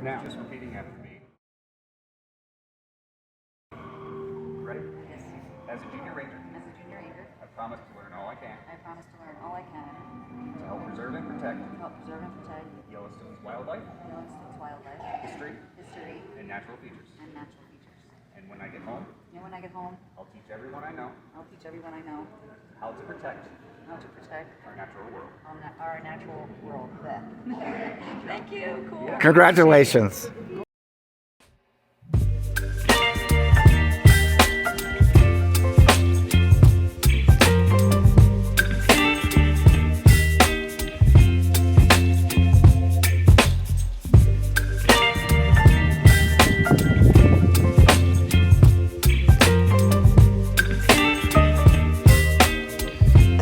Now, just repeating after me. Ready? Yes. As a junior ranger, I promise to learn all I can to help preserve and protect Yellowstone's wildlife, history, and natural features. And when I get home, I'll teach everyone I know how to protect our natural world. Thank you. Cool. Yeah. Congratulations.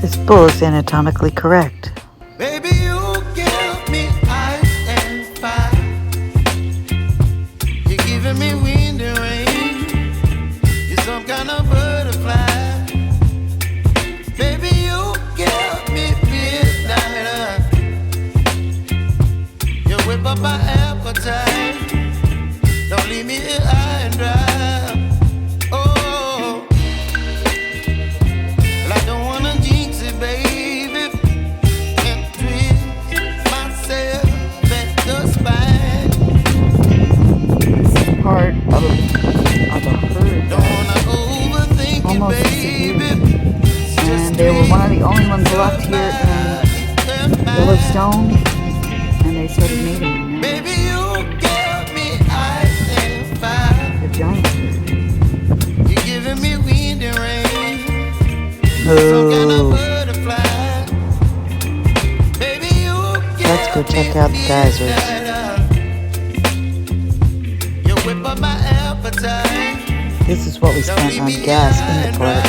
This bull is anatomically correct. Baby, you give me ice and fire. You're giving me wind and rain. You're some kind of butterfly. Baby, you give me midnight. You whip up my appetite. Don't leave me here high and dry. Oh, well, I don't wanna jinx it, baby. Part of a herd that almost disappeared. And they were one of the only ones left here in Yellowstone, and they started mating. Baby, you give me ice and fire. They're giant. You're giving me wind and rain. No. Baby, you Let's go check out the geysers. You whip up my appetite. This is what we spent on gas in the park.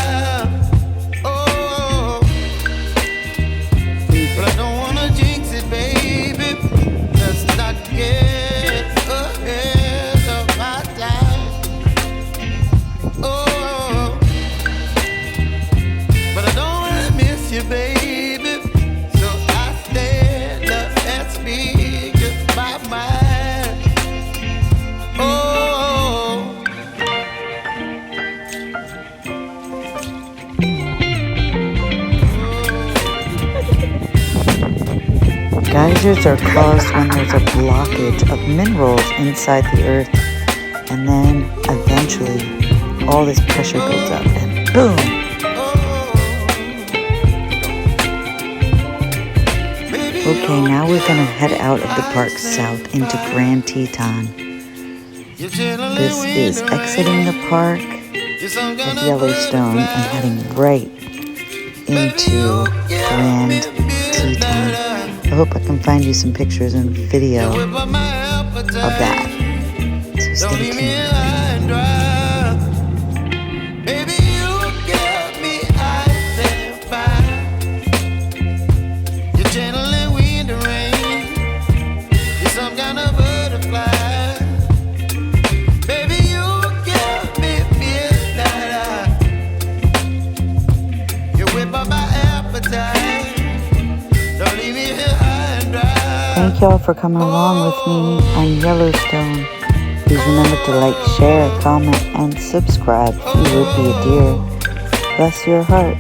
Oh, but I don't wanna jinx it, baby. Let's not get ahead of my time. Oh, but I don't wanna miss you, baby. So I stand up and speak my mind. Oh. Geysers are caused when there's a blockage of minerals inside the earth, and then eventually all this pressure builds up and boom! Okay, now we're gonna head out of the park south into Grand Teton. This is exiting the park of Yellowstone and heading right into Grand Teton. I hope I can find you some pictures and video of that. So stay tuned. Thank y'all for coming along with me on Yellowstone. Please remember to like, share, comment, and subscribe. You would be a dear. Bless your heart.